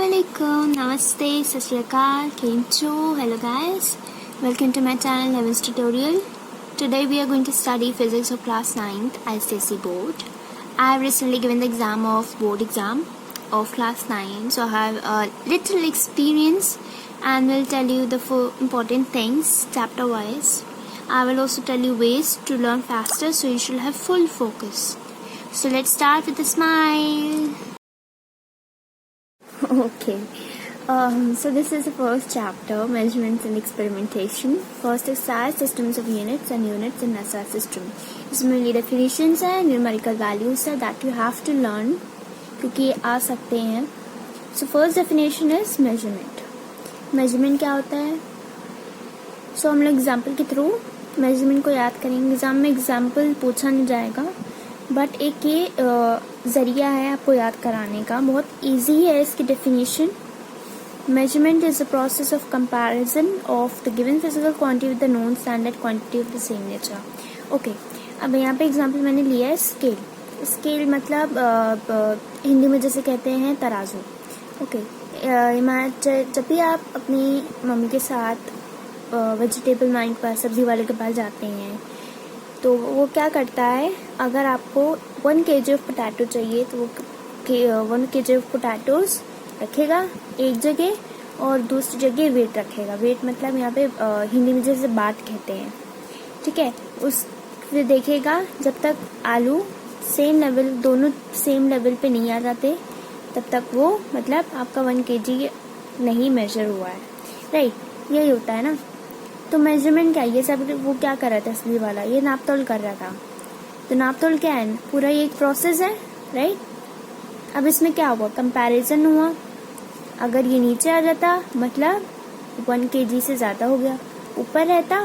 Assalamualaikum, Namaste, Sat Shri Akal, Kencho, hello guys, welcome to my channel Heaven's Tutorial. Today we are going to study physics of class 9th ICSE board. I have recently given the board exam of class 9, so I have a little experience and will tell you the 4 important things chapter wise. I will also tell you ways to learn faster so you should have full focus. So let's start with a smile. Okay, so this is the first chapter, measurements and experimentation. First exercise, systems of units and units in SI system. इसमें mainly definitions है, numerical values है that you have to learn क्योंकि ये आ सकते हैं. So first definition is measurement. Measurement क्या होता है? So हम लोग example के through measurement को याद करेंगे. एग्जाम में example पूछा नहीं जाएगा, बट एक ये ज़रिया है आपको याद कराने का. बहुत इजी है इसकी definition. Measurement is the process of comparison of the given physical quantity with the known standard quantity of the same nature. Okay, अब यहाँ पे एग्जांपल मैंने लिया है स्केल. स्केल मतलब हिंदी में जैसे कहते हैं तराजू. ओके, जब भी आप अपनी मम्मी के साथ वेजिटेबल मार्केट पर सब्जी वाले के पास जाते हैं तो वो क्या करता है, अगर आपको 1 kg ऑफ पोटैटो चाहिए तो वो 1 kg ऑफ पोटैटोज रखेगा एक जगह और दूसरी जगह वेट रखेगा. वेट मतलब यहाँ पे हिंदी में जैसे बाट कहते हैं, ठीक है. उस फिर देखेगा जब तक आलू सेम लेवल, दोनों सेम लेवल पे नहीं आ जाते तब तक वो मतलब आपका 1 kg नहीं मेजर हुआ है. राइट, यही होता है ना. तो मेजरमेंट क्या है, ये सब वो क्या कर रहा था सब्जी वाला, ये नापतोल कर रहा था. तो नापतोल क्या है, पूरा ये एक प्रोसेस है. राइट, अब इसमें क्या हुआ, कंपैरिजन हुआ. अगर ये नीचे आ जाता मतलब 1 kg से ज़्यादा हो गया, ऊपर रहता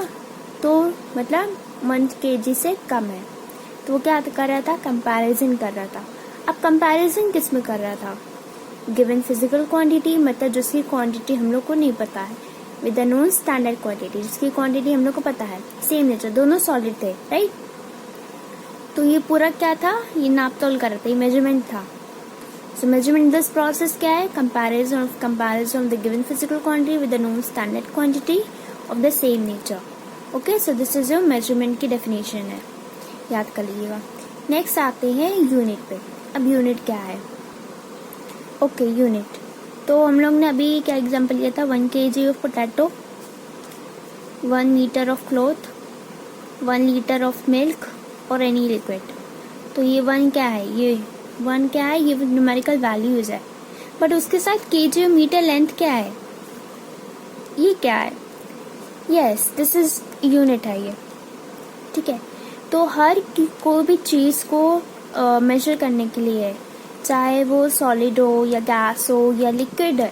तो मतलब 1 kg से कम है. तो वो क्या कर रहा था, कंपैरिजन कर रहा था. अब कंपैरिजन किस में कर रहा था, गिवन फिजिकल क्वांटिटी मतलब जिसकी क्वांटिटी हम लोग को नहीं पता है, with the known standard quantity जिसकी क्वांटिटी हम लोग को पता है. सेम नेचर, दोनों सॉलिड थे. राइट, तो ये पूरा क्या था, ये नापतोल कर रहा था, ये मेजरमेंट था. सो मेजरमेंट दिस प्रोसेस क्या है, comparison of the given physical quantity with the known standard quantity of the same nature. Okay, so this is your measurement की डेफिनेशन है, याद कर लीजिएगा. नेक्स्ट आते हैं यूनिट पे. अब यूनिट क्या है. ओके, यूनिट तो हम लोग ने अभी क्या एग्जांपल लिया था, 1 kg of potato, 1 metre of cloth, 1 litre of milk और एनी लिक्विड. तो ये 1 क्या है, ये 1 क्या है, ये न्यूमेरिकल वैल्यूज है. बट उसके साथ kg और मीटर लेंथ क्या है, ये क्या है, यस दिस इज यूनिट है ये. ठीक है, तो हर कोई भी चीज़ को मेजर करने के लिए, चाहे वो सॉलिड हो या गैस हो या लिक्विड है,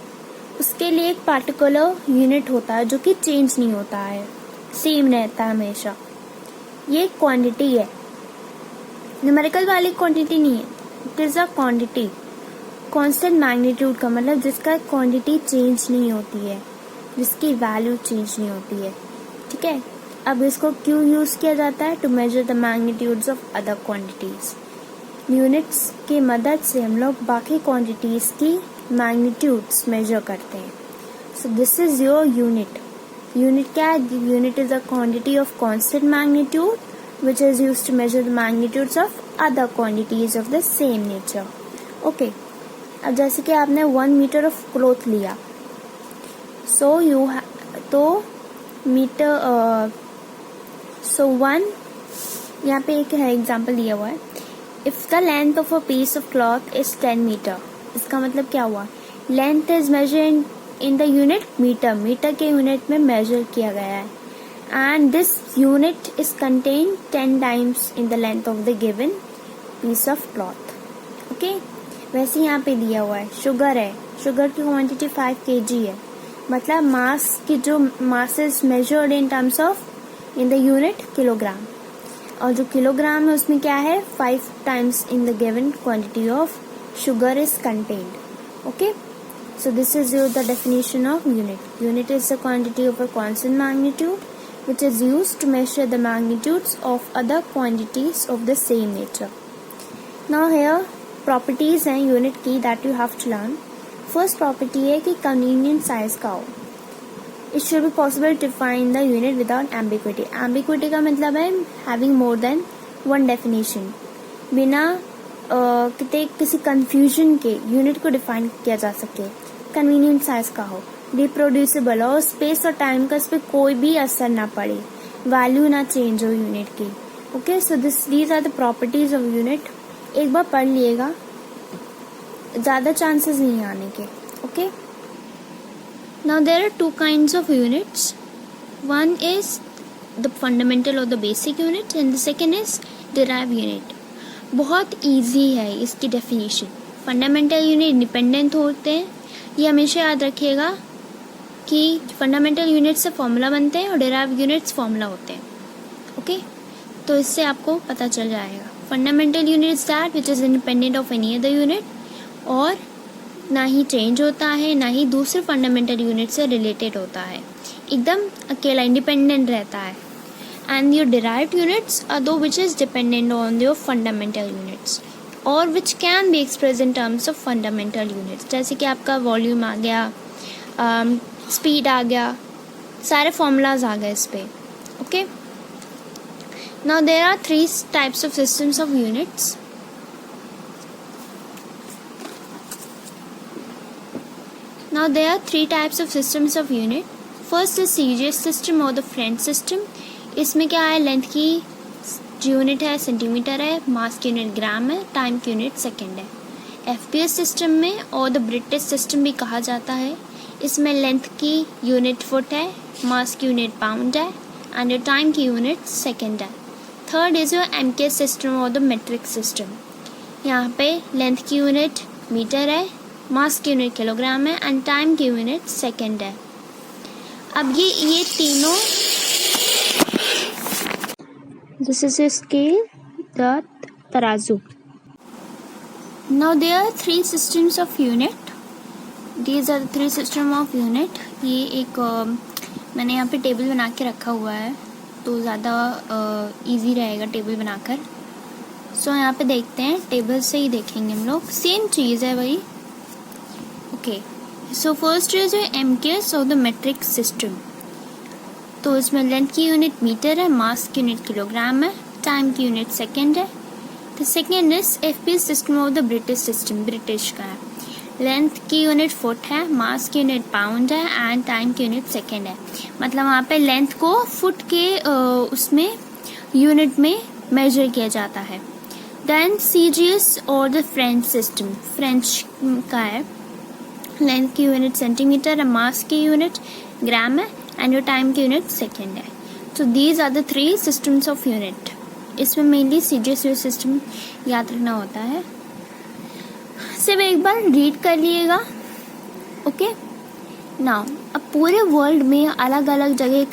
उसके लिए एक पार्टिकुलर यूनिट होता है जो कि चेंज नहीं होता है, सेम रहता है हमेशा. ये क्वांटिटी है, न्यूमेरिकल वाली क्वांटिटी नहीं है. It is a quantity, constant magnitude का मतलब जिसका क्वांटिटी चेंज नहीं होती है, जिसकी वैल्यू चेंज नहीं होती है. ठीक है, अब इसको क्यों यूज किया जाता है, to measure the magnitudes of other quantities. Units की मदद से हम लोग बाकी क्वांटिटीज की मैग्नीट्यूड्स मेजर करते हैं. So this is your unit. Unit क्या है, unit is a quantity of constant magnitude which is used to measure the magnitudes of other quantities of the same nature. Okay, अब जैसे कि आपने 1 metre of cloth लिया, सो तो metre so 1 यहाँ पे एक है एग्जाम्पल दिया हुआ है. If the length of a piece of cloth is 10 metre, इसका मतलब क्या हुआ, length is measure in the unit metre, metre के यूनिट में मेजर किया गया है. And this unit is contain 10 times in the length of the given piece of cloth. Okay, वैसे यहाँ पे दिया हुआ है शुगर है, शुगर की क्वांटिटी 5 kg है, मतलब मास की जो mass is measured in terms of in the unit kilogram, और जो किलोग्राम है उसमें क्या है, 5 times in the given quantity of sugar is contained. Okay, so this is the definition of unit. Unit is the quantity of a constant magnitude which is used to measure the magnitudes of other quantities of the same nature. Now here properties हैं unit की that you have to learn. First property है कि convenient size का हो. It should be possible to find the unit without ambiguity. Ambiguity का मतलब है having more than one definition. बिना किसी कंफ्यूजन के यूनिट को डिफाइन किया जा सके. कन्वीनियंट साइज का हो, रिप्रोड्यूसिबल हो, स्पेस और टाइम का इस पर कोई भी असर ना पड़े, वैल्यू ना चेंज हो यूनिट की. Okay, so these are the properties of unit. एक बार पढ़ लिएगा, ज़्यादा चांसेस नहीं आने के. Okay, now there are two kinds of units. One is the fundamental or the basic unit and the second is derive unit. बहुत easy है इसकी डेफिनेशन. फंडामेंटल यूनिट इंडिपेंडेंट होते हैं, ये हमेशा याद रखिएगा कि फंडामेंटल यूनिट से फॉर्मूला बनते हैं और डिराइव यूनिट्स फॉर्मूला होते हैं. ओके, तो इससे आपको पता चल जाएगा. Fundamental unit is that which is independent of any other unit, और ना ही चेंज होता है ना ही दूसरे फंडामेंटल यूनिट से रिलेटेड होता है, एकदम अकेला इंडिपेंडेंट रहता है. And your derived units are do which is dependent on your fundamental units or which can be express in terms of fundamental units. जैसे कि आपका वॉल्यूम आ गया, स्पीड आ गया, सारे फॉर्मूलाज आ गए इस पे. Okay, now there are three types of systems of units. Now there are three types of systems of unit. First is CGS system or the French system. इसमें क्या है, लेंथ की यूनिट है सेंटीमीटर है, mass की unit gram है, time की unit second है. FPS सिस्टम में और द ब्रिटिश सिस्टम भी कहा जाता है. इसमें लेंथ की यूनिट फुट है, मास की यूनिट पाउंड है एंड योर टाइम की यूनिट सेकेंड है. Third is your MKS system or the metric system. यहाँ पे लेंथ की यूनिट मीटर है, मास की यूनिट किलोग्राम है एंड टाइम की यूनिट सेकेंड है. अब ये तीनों, this is a scale, the तराजू. Now there are three systems of unit. These are three system of unit. ये एक मैंने यहाँ पे टेबल बना के रखा हुआ है तो ज़्यादा इजी रहेगा टेबल बनाकर. सो यहाँ पे देखते हैं, टेबल से ही देखेंगे हम लोग. सेम चीज़ है वही. Okay, so first is MKS और द मेट्रिक सिस्टम. तो इसमें लेंथ की यूनिट मीटर है, मास की यूनिट किलोग्राम है, टाइम की यूनिट सेकेंड है. The second is FPS system of the British system. British का है, लेंथ की यूनिट फुट है, मास की यूनिट पाउंड है एंड टाइम की यूनिट सेकेंड है. मतलब वहाँ पे लेंथ को फुट के उसमें यूनिट में मेजर किया जाता है. देन CGS और द फ्रेंच सिस्टम. फ्रेंच का है, लेंथ की यूनिट सेंटीमीटर है, मास की यूनिट ग्राम है एंड योर टाइम की यूनिट सेकेंड है. So these are the three systems of unit. इसमें मेनली CGS सिस्टम याद रखना होता है. सिर्फ एक बार रीड कर लिएगा. ओके, नाउ अब पूरे वर्ल्ड में अलग अलग जगह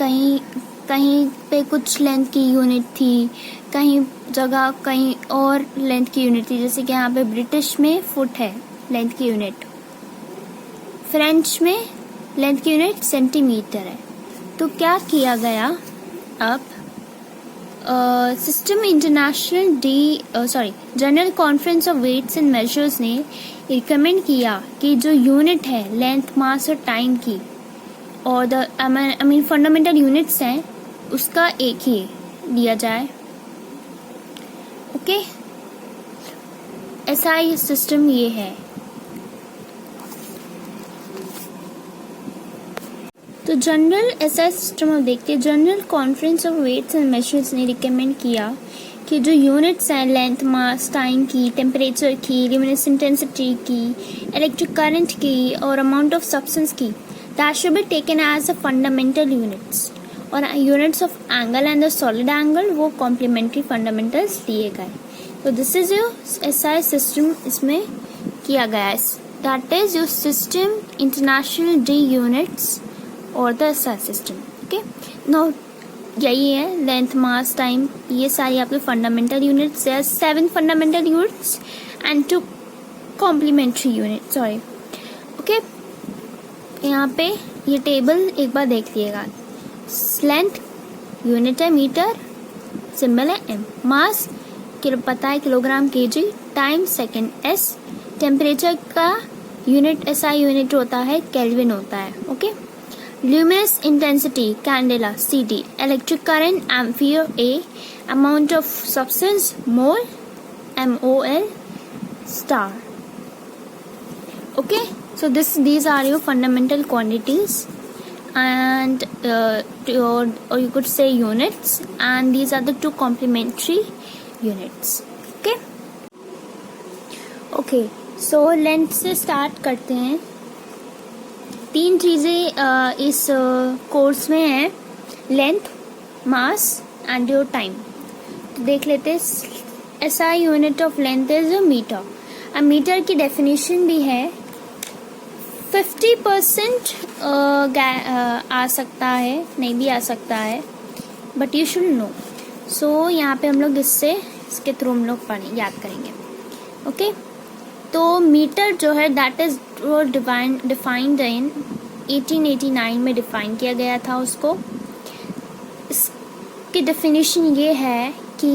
कहीं पे कुछ लेंथ की यूनिट थी, कहीं जगह कहीं और लेंथ की यूनिट थी. जैसे कि यहाँ पे ब्रिटिश में फुट है लेंथ की यूनिट, फ्रेंच में लेंथ की यूनिट सेंटीमीटर है. तो क्या किया गया, अब system international general conference of weights and measures ने रिकमेंड किया कि जो यूनिट है लेंथ, मास और टाइम की और द फंडामेंटल यूनिट्स हैं उसका एक ही दिया जाए. ओके, ऐसा ही सिस्टम ये है. तो जनरल SI सिस्टम अब देखते हैं. General conference of weights and measures ने रिकमेंड किया कि जो यूनिट्स हैं लेंथ, मास, टाइम की, टेम्परेचर की, ल्यूमिनेसेंस इंटेंसिटी की, इलेक्ट्रिक करंट की और अमाउंट ऑफ सब्सटेंस की, that should be taken as a fundamental units. और units of angle and the solid angle वो कॉम्प्लीमेंट्री फंडामेंटल्स दिए गए. तो this is your SI system इसमें किया गया है. That is your system international D units और the SI system. Okay, no यही है लेंथ, मास, टाइम, ये सारी आपके fundamental units. 7 fundamental units and 2 complementary unit. Sorry. Okay, यहाँ पे ये टेबल एक बार देख लिएगा. लेंथ यूनिट है मीटर, सिंबल है M. मास पता है kilogram kg, time second S. Temperature का यूनिट SI यूनिट होता है केल्विन होता है. Okay. Luminous intensity candela CD. Electric current ampere A. Amount of substance mole MOL star. Okay, so these are your fundamental quantities and or you could say units, and these are the two complementary units. Okay, so length से start करते हैं. 3 चीज़ें इस course में हैं, length, mass and your time. तो देख लेते हैं. SI unit of length is metre. अब मीटर की डेफिनेशन भी है. 50% आ सकता है, नहीं भी आ सकता है, बट यू शुड नो. सो यहाँ पे हम लोग इसके थ्रू हम लोग याद करेंगे. ओके. तो मीटर जो है दैट इज डिफाइंड इन 1889 में डिफाइन किया गया था उसको. इसकी डेफिनेशन ये है कि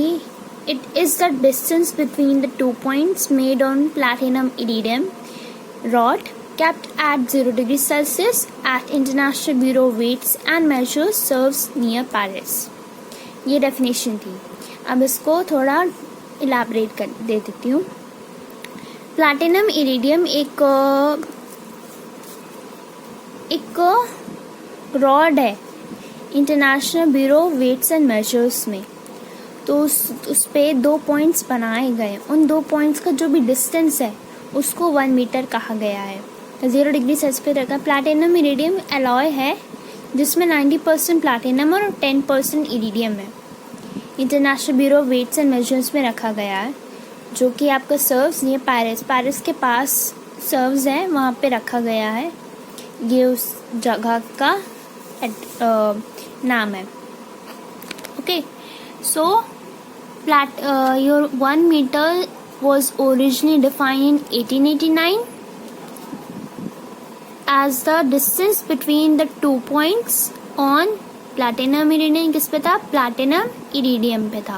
it is the distance between the 2 points made on platinum iridium rod kept at 0 degrees Celsius at International Bureau of Weights and Measures serves near Paris. ये डेफिनेशन थी. अब इसको थोड़ा इलाबरेट कर दे देती हूँ. प्लैटिनम इरिडियम एक रॉड है international bureau weights and measures में. तो उस पे 2 पॉइंट्स बनाए गए. उन 2 पॉइंट्स का जो भी डिस्टेंस है उसको 1 मीटर कहा गया है. 0 डिग्री सेल्सियस पे रखा. प्लैटिनम इरिडियम अलॉय है जिसमें 90% प्लैटिनम और 10% इरिडियम है. International bureau weights and measures में रखा गया है, जो कि आपका सर्व्स ये पेरिस के पास सर्व्स है, वहाँ पे रखा गया है. ये उस जगह का नाम है. Okay. So your 1 metre was originally defined in 1889 as the distance between the 2 points on platinum iridium. किस पे था? प्लैटिनम इरिडियम पे था.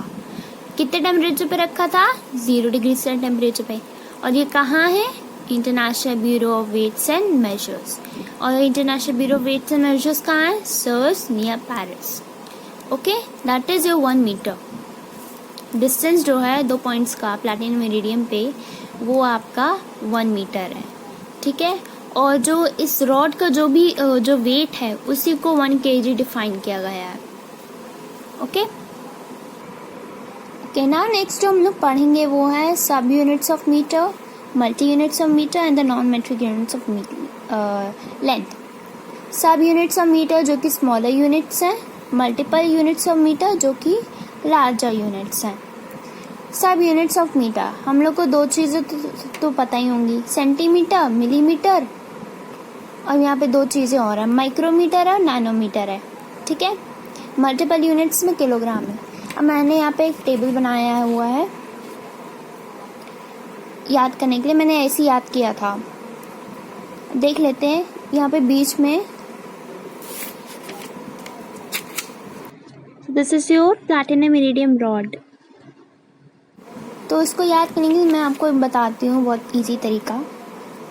कितने टेम्परेचर पे रखा था? 0 डिग्री से टेम्परेचर पे. और ये कहाँ है? International bureau of weights and measures. और international bureau of weights and measures कहाँ है? Sevres near Paris. Okay. That is your 1 metre. Distance जो है 2 पॉइंट्स का प्लैटिनम इरिडियम पे, वो आपका 1 मीटर है. ठीक है. और जो इस रॉड का जो वेट है उसी को 1 kg डिफाइन किया गया है. ओके. ओके. नाउ नेक्स्ट जो हम लोग पढ़ेंगे वो है sub units of metre, multi units of metre and the non metric units of length. Sub units of metre जो कि स्मॉलर यूनिट्स हैं, मल्टीपल यूनिट्स ऑफ मीटर जो कि लार्जर यूनिट्स हैं. सब यूनिट्स ऑफ मीटर हम लोग को 2 चीज़ें तो पता ही होंगी, सेंटीमीटर, मिलीमीटर, और यहाँ पे 2 चीज़ें और हैं, माइक्रोमीटर है और नैनोमीटर है. ठीक है. मल्टीपल यूनिट्स में किलोग्राम है. अब मैंने यहाँ पे एक टेबल बनाया हुआ है याद करने के लिए. मैंने ऐसे याद किया था. देख लेते हैं. यहाँ पे बीच में this is your platinum iridium rod. तो इसको याद करने के लिए मैं आपको बताती हूँ बहुत इजी तरीका.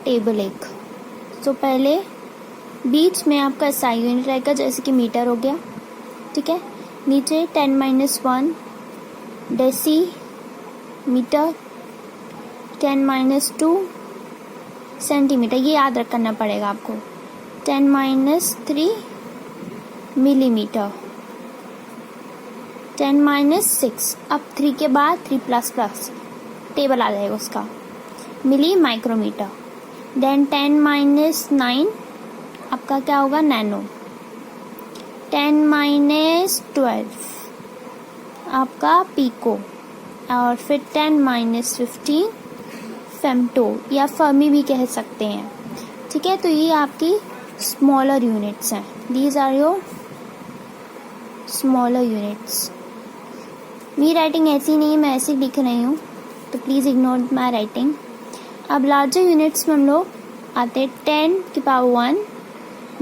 टेबल एक. तो पहले बीच में आपका SI यूनिट रहेगा, जैसे कि मीटर हो गया. ठीक है. नीचे 10-1 डेसी मीटर, 10-2 सेंटीमीटर. ये याद रखना पड़ेगा आपको. 10-3 मिलीमीटर, 10-6. अब 3 के बाद 3++ टेबल आ जाएगा उसका. मिली माइक्रोमीटर. देन 10-9 आपका क्या होगा? नैनो. 10-12 आपका पिको. और फिर 10-15 फेम्टो या फर्मी भी कह सकते हैं. ठीक है. तो ये आपकी स्मॉलर यूनिट्स हैं. These are your smaller units. मेरी राइटिंग ऐसी नहीं है, मैं ऐसे लिख रही हूँ, तो प्लीज़ इग्नोर माई राइटिंग. अब लार्जर यूनिट्स में हम लोग आते हैं 10⁻1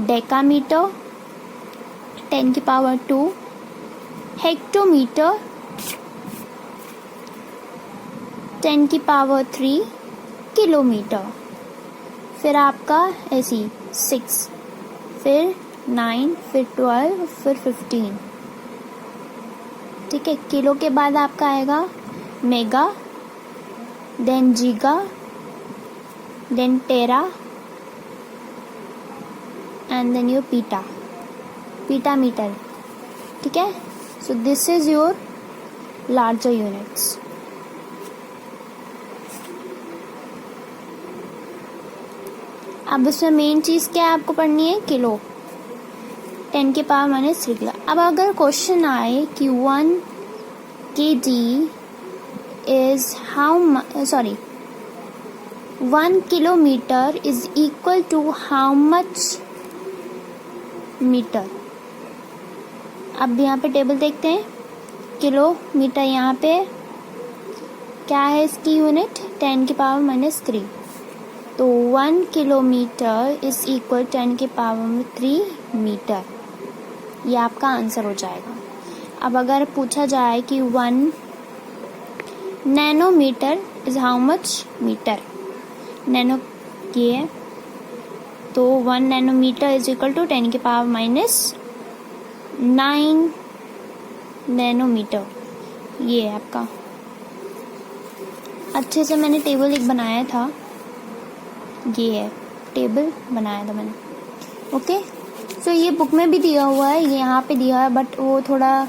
डेकामीटर, 10⁻2 हेक्टोमीटर, 10⁻3 किलोमीटर, फिर आपका ऐसी 6, फिर 9, फिर 12, फिर 15। ठीक है, किलो के बाद आपका आएगा mega, then giga, then tera, and then your peta metre. ठीक है, so this is your larger units. अब उसमें मेन चीज़ क्या है आपको पढ़नी है, किलो, 10 की पावर -3 किलो। अब अगर क्वेश्चन आए कि 1 kg is 1 kilometre is equal to how much metre. अब यहाँ पे टेबल देखते हैं, किलोमीटर यहाँ पे क्या है इसकी यूनिट, 10 की पावर -3, तो 1 किलोमीटर इज इक्वल 10 की पावर 3 मीटर। ये आपका आंसर हो जाएगा। अब अगर पूछा जाए कि 1 nanometre is how much metre, nano ये है, तो 1 नैनोमीटर इज इक्वल टू 10 की पावर -9 नैनोमीटर। ये है आपका। अच्छे से मैंने टेबल एक बनाया था, ये है टेबल बनाया था मैंने। ओके, सो ये बुक में भी दिया हुआ है, ये यहाँ पे दिया है, बट वो थोड़ा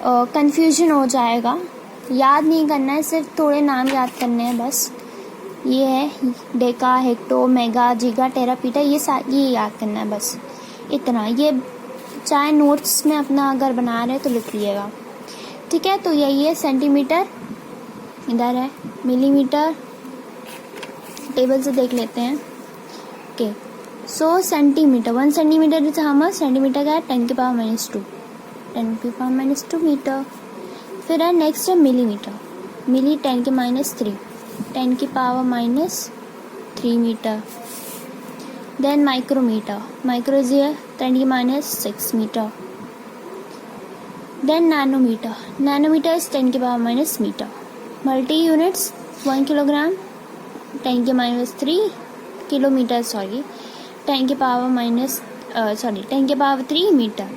कंफ्यूजन हो जाएगा, याद नहीं करना है, सिर्फ थोड़े नाम याद करने हैं बस। ये है डेका, हेक्टो, मेगा, जीगा, टेरा, पीटा, ये याद करना है बस इतना। ये चाहे नोट्स में अपना अगर बना रहे तो लिख लीजिएगा। ठीक है, तो यही है सेंटीमीटर, इधर है मिलीमीटर, टेबल से देख लेते हैं। Okay, so centimetre, 1 centimetre is how much, centimetre का है 10 की पावर -2, 10 की पावर -2 मीटर। फिर है नेक्स्ट है मिलीमीटर, मिली 10 की -3, 10 की power -3 metre. Then micrometre, micro is 10 की -6 metre. Then nanometre, nanometre is 10 की power - metre. Multi units 1 kilogram, 10 की -3 किलोमीटर, 10 की पावर 3 मीटर।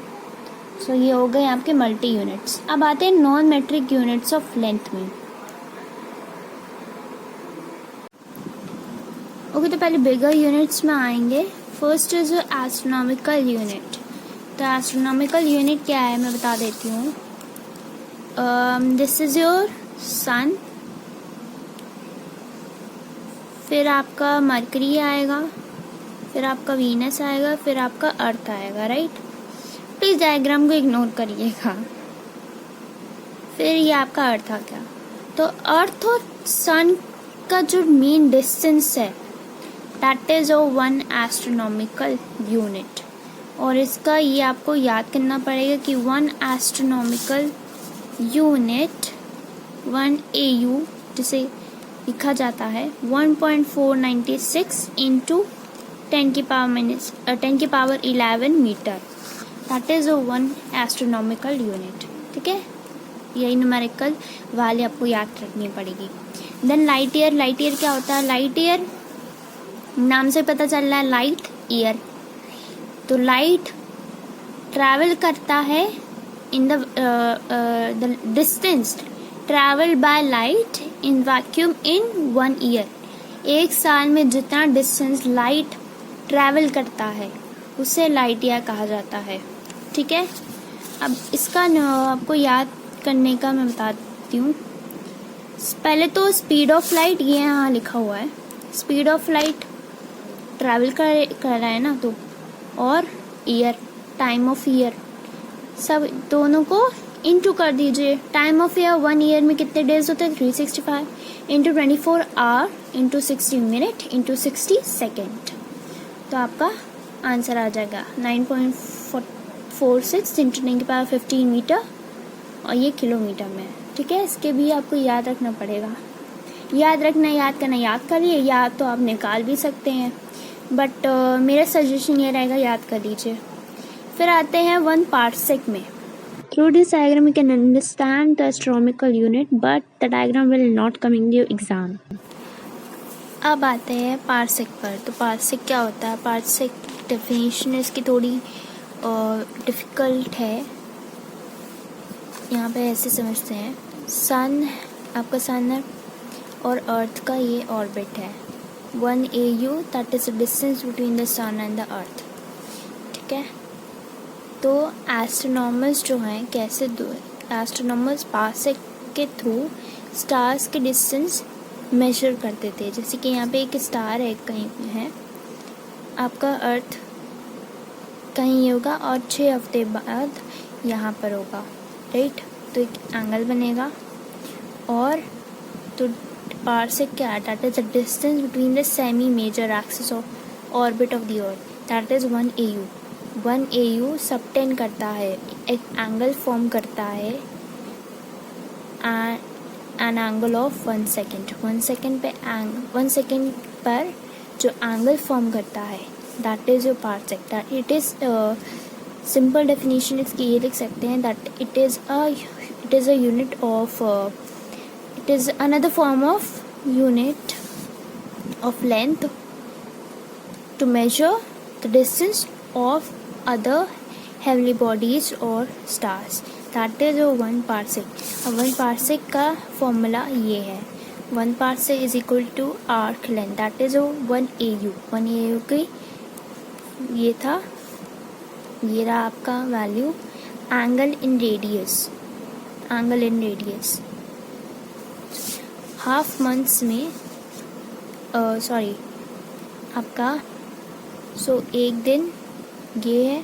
सो ये हो गए आपके मल्टी यूनिट्स। अब आते हैं non metric units of length में। ओके, तो पहले बिगर यूनिट्स में आएंगे। First is astronomical unit. तो एस्ट्रोनॉमिकल यूनिट क्या है मैं बता देती हूँ। दिस इज योर सन, फिर आपका मरकरी आएगा, फिर आपका वीनस आएगा, फिर आपका अर्थ आएगा, राइट। प्लीज डायग्राम को इग्नोर करिएगा। फिर ये आपका अर्थ आ गया। तो अर्थ और सन का जो मेन डिस्टेंस है दैट इज 1 एस्ट्रोनॉमिकल यूनिट। और इसका ये आपको याद करना पड़ेगा कि 1 एस्ट्रोनॉमिकल यूनिट 1 AU जिसे लिखा जाता है 1.496 इंटू 10 की power 11 metre. That is 1 astronomical unit. ठीक है, यही न्यूमेरिकल वाले आपको याद रखनी पड़ेगी। Then light year, light year क्या होता है, लाइट ईयर नाम से पता चल रहा है लाइट ईयर। तो लाइट ट्रैवल करता है in the distance travel by light in vacuum in 1 year. एक साल में जितना डिस्टेंस लाइट ट्रैवल करता है उसे लाइट ईयर कहा जाता है। ठीक है, अब इसका आपको याद करने का मैं बताती हूँ। पहले तो स्पीड ऑफ लाइट, ये यहाँ लिखा हुआ है, स्पीड ऑफ लाइट ट्रैवल कर रहा है ना, तो और ईयर, टाइम ऑफ ईयर, सब दोनों को इंटू कर दीजिए। टाइम ऑफ ईयर 1 ईयर में कितने डेज होते हैं, 365 into 24 our into 60 minute into 60 second. तो आपका आंसर आ जाएगा 9.46 इंटू 10 की पावर 15 मीटर, और ये किलोमीटर में। ठीक है, इसके भी आपको याद रखना पड़ेगा। याद रखना, याद करना, याद करिए, याद तो आप निकाल भी सकते हैं, बट मेरा सजेशन ये रहेगा याद कर लीजिए। फिर आते हैं 1 पार्सेक में। Through this diagram you can understand the astronomical unit, but the diagram will not come in your exam. अब आते हैं पार्सेक पर। तो पार्सेक क्या होता है? पार्सेक डेफिनेशन इसकी थोड़ी डिफ़िकल्ट है। यहाँ पे ऐसे समझते हैं, सन आपका सन है और अर्थ का ये ऑर्बिट है 1 AU, that is the distance between the sun and the earth. ठीक है, तो एस्ट्रोनॉमर्स जो हैं कैसे एस्ट्रोनॉमर्स पार्सेक के थ्रू स्टार्स के डिस्टेंस मेजर करते थे। जैसे कि यहाँ पे एक स्टार है, कहीं है आपका अर्थ, कहीं होगा और 6 हफ्ते बाद यहाँ पर होगा, राइट। तो एक एंगल बनेगा और तो पार्सेक क्या है? That is the distance between the semi major axis of orbit of the earth, that is 1 AU। 1 AU subtend करता है, एक एंगल फॉर्म करता है an angle of 1 second. 1 second पर जो एंगल फॉर्म करता है that is your parsec. It is simple definition इसकी ये लिख सकते हैं that it is a unit of it is another form of unit of length to measure the distance of other heavenly bodies or stars. That is 1 parsec. अब 1 parsec का formula ये है, 1 parsec is equal to arc length, that is 1 AU। 1 AU की ये था, ये रहा आपका value. Angle in radius half months में आपका एक दिन ये है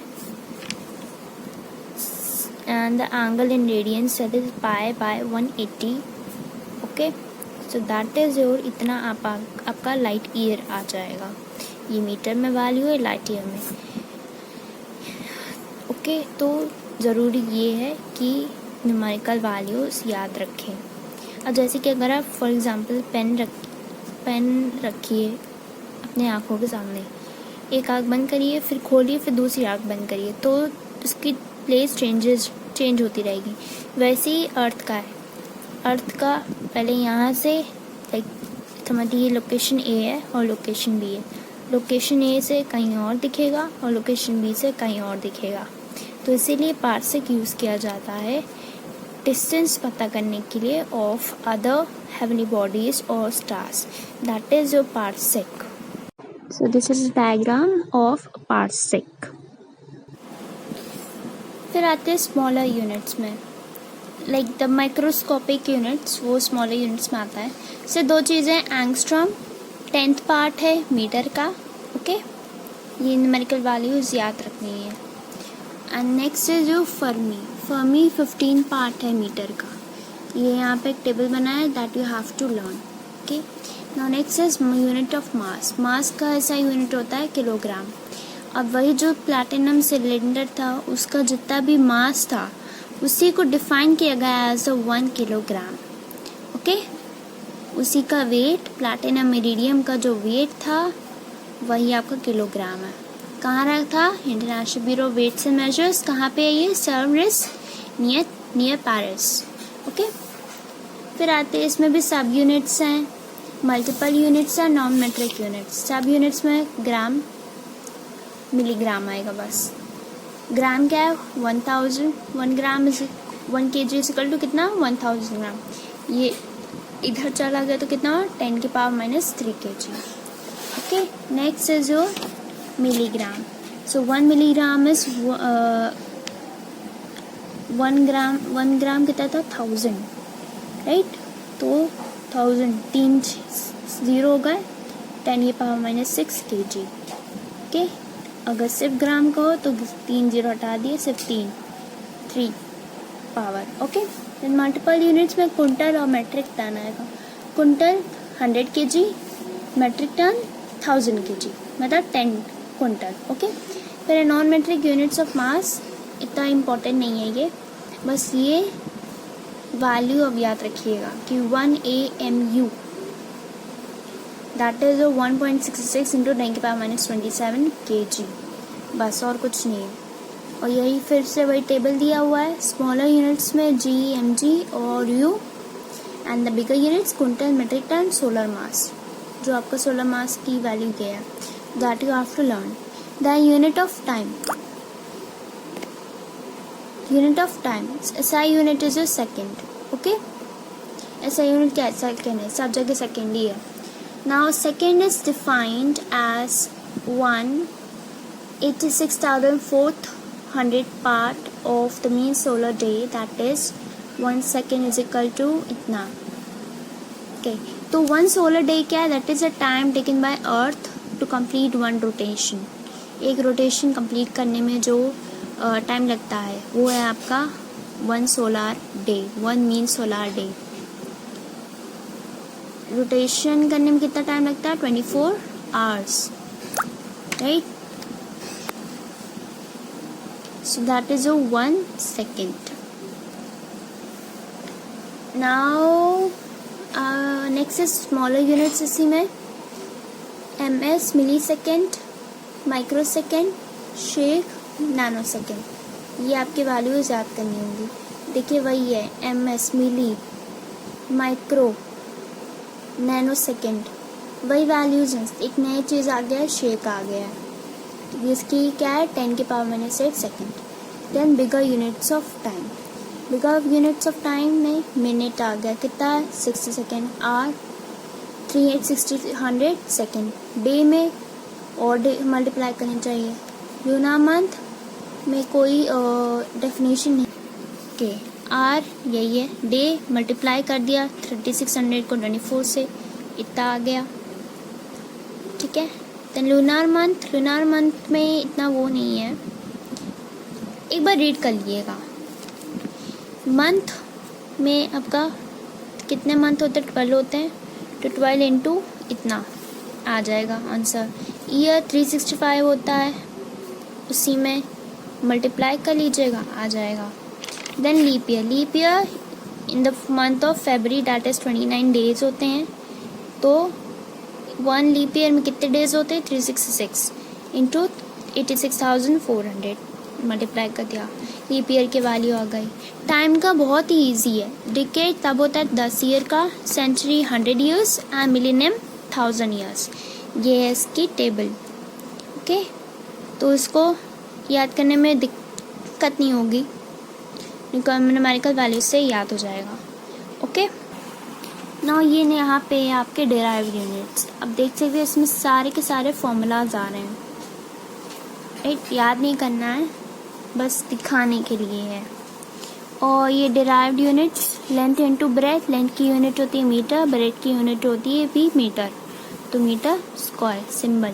and the angle in radiance that is pi by 180। Okay, so that is your इतना आपका लाइट ईयर आ जाएगा। ये मीटर में वैल्यू है, लाइट ईयर में। ओके, तो ज़रूरी ये है कि न्यूमेरिकल वैल्यूज याद रखें। अब जैसे कि अगर आप फॉर एग्जांपल पेन रखिए अपने आँखों के सामने, एक आँख बंद करिए, फिर खोलिए, फिर दूसरी आँख बंद करिए, तो उसकी प्लेस चेंज होती रहेगी। वैसे ही अर्थ का है। अर्थ का पहले यहाँ से लाइक समझिए लोकेशन ए है और लोकेशन बी है। लोकेशन ए से कहीं और दिखेगा और लोकेशन बी से कहीं और दिखेगा। तो इसीलिए पार्सेक यूज़ किया जाता है डिस्टेंस पता करने के लिए ऑफ अदर हेवनली बॉडीज और stars. That is your parsec. So this is diagram of parsec. फिर आते हैं स्मॉलर यूनिट्स में, लाइक द माइक्रोस्कोपिक यूनिट्स, वो स्मॉलर यूनिट्स में आता है। इससे 2 चीज़ें, एंगस्ट्रॉम 10th पार्ट है मीटर का। ओके, ये न्यूमेरिकल वैल्यूज याद रखनी है। एंड नेक्स्ट इज जो फर्मी 15 पार्ट है मीटर का। ये यहाँ पे एक टेबल बना है that you have to learn. Okay, now next is unit of mass का ऐसा यूनिट होता है किलोग्राम। अब वही जो प्लैटिनम सिलेंडर था उसका जितना भी मास था उसी को डिफाइन किया गया एज 1 किलोग्राम। ओके, उसी का वेट, प्लैटिनम इरिडियम का जो वेट था वही आपका किलोग्राम है। कहाँ रखा था? International bureau of weights and measures. कहाँ पे है ये? Service near Paris. ओके, फिर आते हैं इसमें भी सब यूनिट्स हैं, मल्टीपल यूनिट्स हैं, नॉन मेट्रिक यूनिट्स। सब यूनिट्स में ग्राम, मिलीग्राम आएगा बस। ग्राम क्या है? 1000। 1 gram is 1 kg is equal to कितना? 1000 ग्राम। ये इधर चला गया तो कितना? 10 की power -3 kg। Okay, next is your milligram. So 1 milligram is 1 ग्राम कितना था? 1000, राइट। तो 1000, 3 0 हो गए, 10 की पावर -6 kg। ओके, अगर सिर्फ ग्राम का हो तो 3 0 हटा दिए, सिर्फ 3 power. Okay, then multiple units में कुंटल और मेट्रिक टन आएगा। Quintal 100 kg, metric ton 1000 kg, मतलब 10 कुंटल। ओके, फिर non metric units of mass, इतना इम्पोर्टेंट नहीं है ये, बस ये वैल्यू अब याद रखिएगा कि 1 AMU दैट इज 1.66 इंटू 10 की पावर -27 kg, बस और कुछ नहीं है। और यही फिर से वही टेबल दिया हुआ है। स्मॉलर यूनिट्स में G, mg और U, and the bigger units quintal, metric ton, solar mass. जो आपका सोलर मास की वैल्यू क्या है, that you have to learn. The unit of time, unit of time, SI unit is a second. Okay, SI unit क्या है? Second है, सब जगह सेकेंड ही है. Now second is defined as 1/86,400 part of the mean solar day, that is 1 second is equal to इतना. Okay, तो 1 solar day क्या है? That is a time taken by Earth to complete one rotation. एक rotation complete करने में जो time लगता है वो है आपका 1 solar day, 1 mean solar day. Rotation करने में कितना टाइम लगता है? 24 hours, right? So that is a 1 second. Now next is smaller units इसी में ms millisecond, microsecond, shake, nanosecond. ये आपके वैल्यूज याद करनी होंगी. देखिए वही है, ms मिली, माइक्रो, नैनोसेकेंड, वही वैल्यूज हैं. एक नई चीज़ आ गया है, शेक आ गया है. इसकी क्या है? 10⁻⁸ second. Then bigger units of time, bigger units of time में मिनट आ गया, कितना है? 60 सेकेंड. Are 3/860 second. डे में और डे मल्टीप्लाई करनी चाहिए. लूनर मंथ में कोई डेफिनेशन नहीं. ओके, आर यही है, डे मल्टीप्लाई कर दिया 3600 को 24 से, इतना आ गया. ठीक है. देन लूनर मंथ में इतना वो नहीं है. एक बार रीड कर लीजिएगा. मंथ में आपका कितने मंथ होते हैं? 12 होते हैं. तो 12 इंटू इतना आ जाएगा आंसर. ईयर 365 होता है, उसी में मल्टीप्लाई कर लीजिएगा, आ जाएगा. Then leap year in the month of February, that is 29 days होते हैं. तो 1 लीप ईयर में कितने डेज होते हैं? 366 इंटू 86,400 मल्टीप्लाई कर दिया, लीप ईयर की वैल्यू आ गई. टाइम का बहुत ही इजी है. डिकेड तब होता है 10 ईयर का, century 100 years and millennium 1000 years. ये है इसकी टेबल. ओके, तो इसको याद करने में दिक्कत नहीं होगी, न्यूमेरिकल वैल्यू से याद हो जाएगा. ओके, नाउ ये यहाँ पे आपके डेराइव्ड यूनिट्स. अब देख सकते हैं इसमें सारे के सारे फॉर्मूलाज आ रहे हैं. राइट, याद नहीं करना है, बस दिखाने के लिए है. और ये derived units, length into breadth, length की यूनिट होती है मीटर, ब्रेथ की यूनिट होती है भी मीटर, तो मीटर स्क्वायर सिंबल.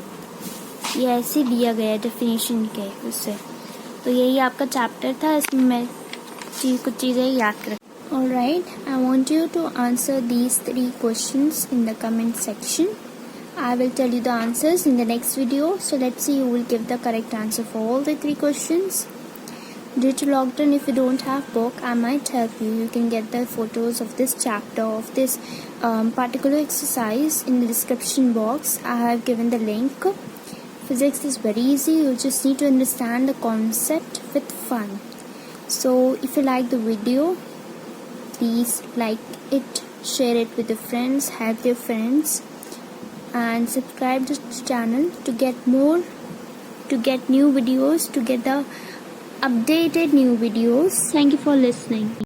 ये ऐसे दिया गया है डेफिनेशन के उससे. तो यही आपका चैप्टर था, इसमें मैं कुछ चीज़ें याद कर. Alright, I want you to answer these 3 questions in the comment section. I will tell you the answers in the next video. So let's see who will give the correct answer for all the 3 questions. Due to lockdown, if you don't have book, I might help you. You can get the photos of this chapter, of this particular exercise in the description box. I have given the link. Physics is very easy. You just need to understand the concept with fun. So if you like the video, please like it, share it with your friends, help your friends, and subscribe to the channel to get new videos, to get the updated new videos. Thank you for listening.